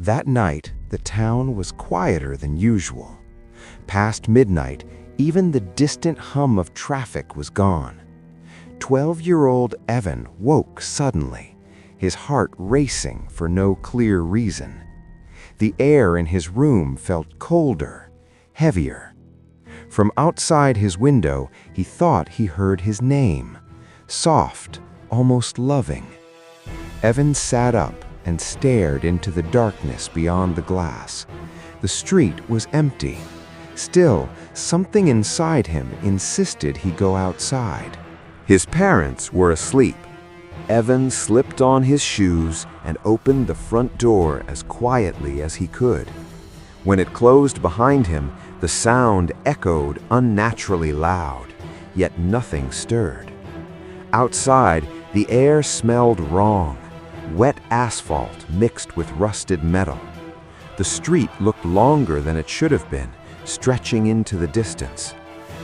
That night, the town was quieter than usual. Past midnight, even the distant hum of traffic was gone. 12-year-old Evan woke suddenly, his heart racing for no clear reason. The air in his room felt colder, heavier. From outside his window, he thought he heard his name, soft, almost loving. Evan sat up and stared into the darkness beyond the glass. The street was empty. Still, something inside him insisted he go outside. His parents were asleep. Evan slipped on his shoes and opened the front door as quietly as he could. When it closed behind him, the sound echoed unnaturally loud, yet nothing stirred. Outside, the air smelled wrong, wet asphalt mixed with rusted metal. The street looked longer than it should have been, stretching into the distance.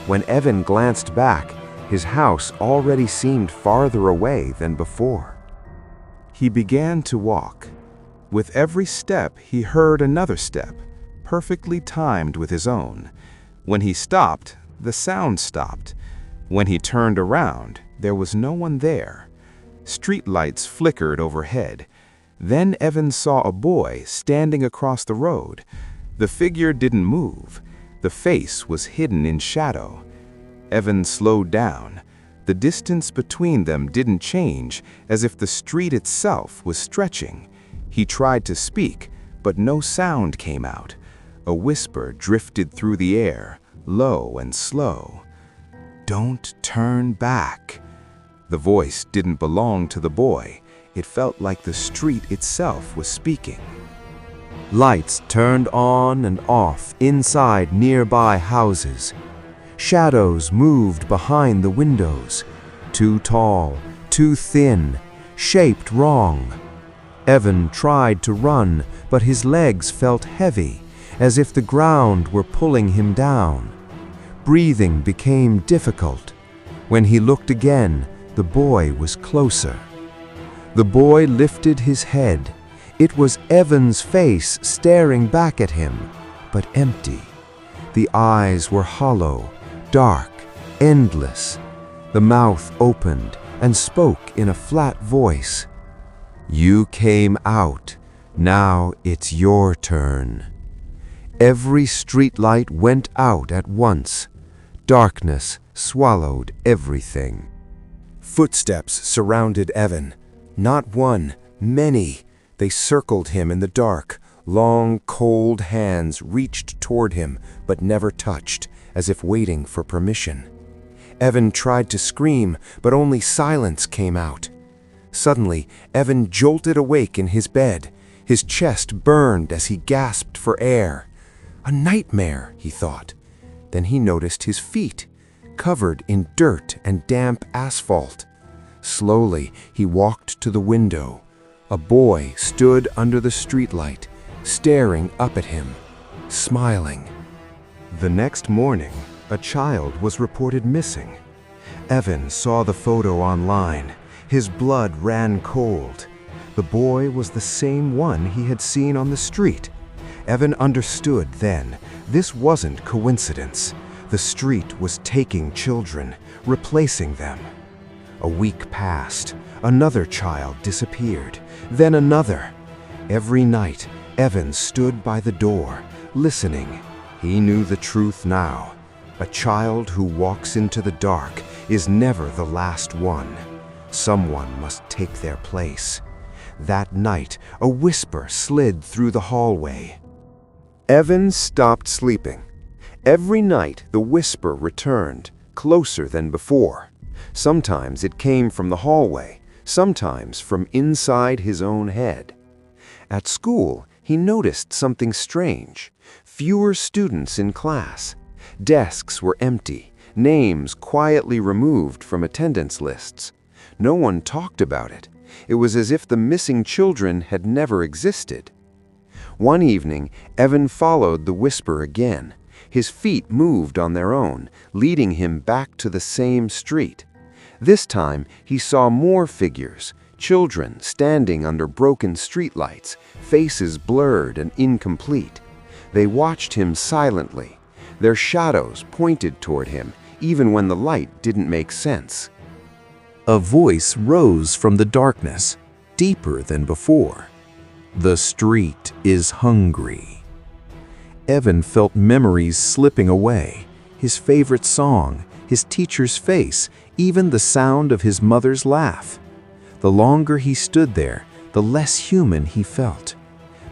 When Evan glanced back, his house already seemed farther away than before. He began to walk. With every step, he heard another step, perfectly timed with his own. When he stopped, the sound stopped. When he turned around, there was no one there. Street lights flickered overhead. Then Evan saw a boy standing across the road. The figure didn't move. The face was hidden in shadow. Evan slowed down. The distance between them didn't change, as if the street itself was stretching. He tried to speak, but no sound came out. A whisper drifted through the air, low and slow. "Don't turn back." The voice didn't belong to the boy. It felt like the street itself was speaking. Lights turned on and off inside nearby houses. Shadows moved behind the windows, too tall, too thin, shaped wrong. Evan tried to run, but his legs felt heavy, as if the ground were pulling him down. Breathing became difficult. When he looked again, the boy was closer. The boy lifted his head. It was Evan's face staring back at him, but empty. The eyes were hollow, dark, endless. The mouth opened and spoke in a flat voice. "You came out. Now it's your turn." Every streetlight went out at once. Darkness swallowed everything. Footsteps surrounded Evan. Not one, many. They circled him in the dark. Long, cold hands reached toward him, but never touched, as if waiting for permission. Evan tried to scream, but only silence came out. Suddenly, Evan jolted awake in his bed. His chest burned as he gasped for air. A nightmare, he thought. Then he noticed his feet, covered in dirt and damp asphalt. Slowly, he walked to the window. A boy stood under the streetlight, staring up at him, smiling. The next morning, a child was reported missing. Evan saw the photo online. His blood ran cold. The boy was the same one he had seen on the street. Evan understood then. This wasn't coincidence. The street was taking children, replacing them. A week passed. Another child disappeared. Then another. Every night, Evan stood by the door, listening. He knew the truth now. A child who walks into the dark is never the last one. Someone must take their place. That night, a whisper slid through the hallway. Evan stopped sleeping. Every night, the whisper returned, closer than before. Sometimes it came from the hallway, sometimes from inside his own head. At school, he noticed something strange. Fewer students in class. Desks were empty, names quietly removed from attendance lists. No one talked about it. It was as if the missing children had never existed. One evening, Evan followed the whisper again. His feet moved on their own, leading him back to the same street. This time, he saw more figures, Children standing under broken streetlights, faces blurred and incomplete. They watched him silently. Their shadows pointed toward him, even when the light didn't make sense. A voice rose from the darkness, deeper than before. "The street is hungry." Evan felt memories slipping away. His favorite song, his teacher's face, even the sound of his mother's laugh. The longer he stood there, the less human he felt.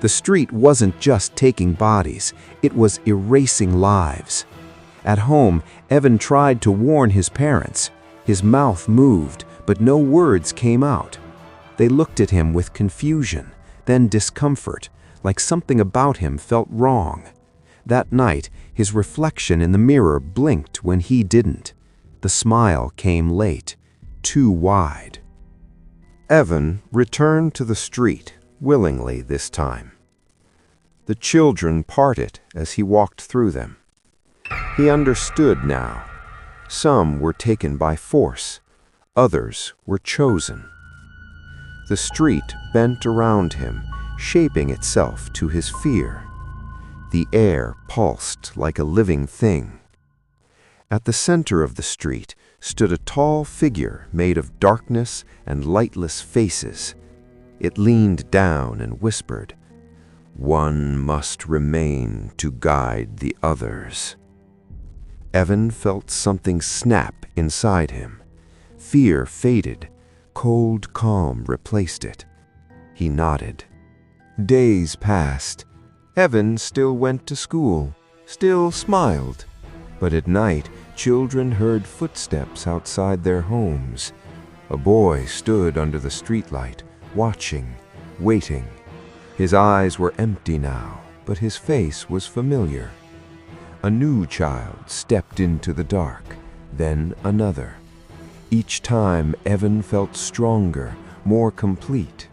The street wasn't just taking bodies, it was erasing lives. At home, Evan tried to warn his parents. His mouth moved, but no words came out. They looked at him with confusion, then discomfort, like something about him felt wrong. That night, his reflection in the mirror blinked when he didn't. The smile came late, too wide. Evan returned to the street, willingly this time. The children parted as he walked through them. He understood now. Some were taken by force, others were chosen. The street bent around him, shaping itself to his fear. The air pulsed like a living thing. At the center of the street stood a tall figure made of darkness and lightless faces. It leaned down and whispered, "One must remain to guide the others." Evan felt something snap inside him. Fear faded, cold calm replaced it. He nodded. Days passed. Evan still went to school, still smiled. But at night, children heard footsteps outside their homes. A boy stood under the streetlight, watching, waiting. His eyes were empty now, but his face was familiar. A new child stepped into the dark, then another. Each time, Evan felt stronger, more complete.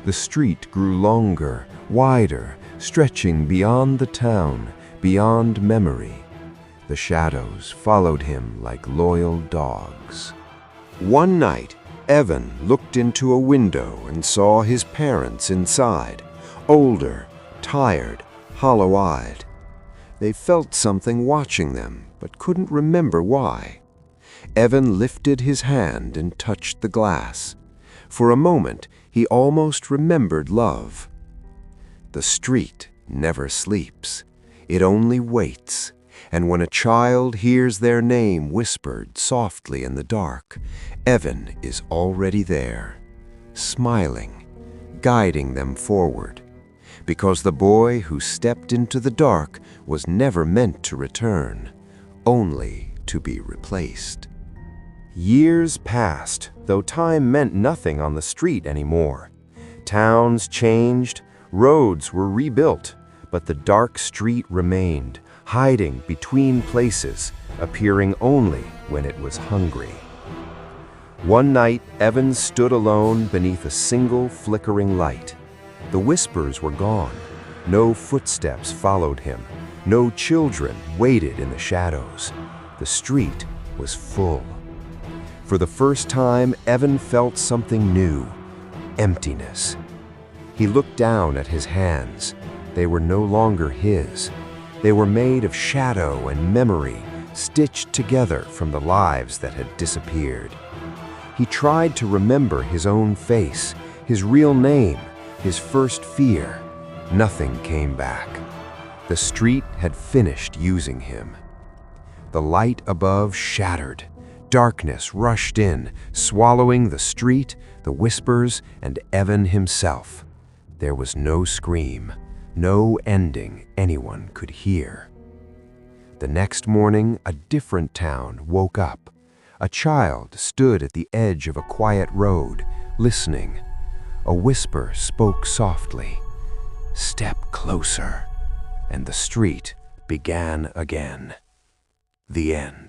The street grew longer, wider, stretching beyond the town, beyond memory. The shadows followed him like loyal dogs. One night, Evan looked into a window and saw his parents inside, older, tired, hollow-eyed. They felt something watching them, but couldn't remember why. Evan lifted his hand and touched the glass. For a moment, he almost remembered love. The street never sleeps. It only waits. And when a child hears their name whispered softly in the dark, Evan is already there, smiling, guiding them forward. Because the boy who stepped into the dark was never meant to return, only to be replaced. Years passed, though time meant nothing on the street anymore. Towns changed, roads were rebuilt, but the dark street remained, hiding between places, appearing only when it was hungry. One night, Evan stood alone beneath a single flickering light. The whispers were gone. No footsteps followed him. No children waited in the shadows. The street was full. For the first time, Evan felt something new, emptiness. He looked down at his hands. They were no longer his. They were made of shadow and memory, stitched together from the lives that had disappeared. He tried to remember his own face, his real name, his first fear. Nothing came back. The street had finished using him. The light above shattered. Darkness rushed in, swallowing the street, the whispers, and Evan himself. There was no scream, no ending anyone could hear. The next morning, a different town woke up. A child stood at the edge of a quiet road, listening. A whisper spoke softly, "Step closer," and the street began again. The end.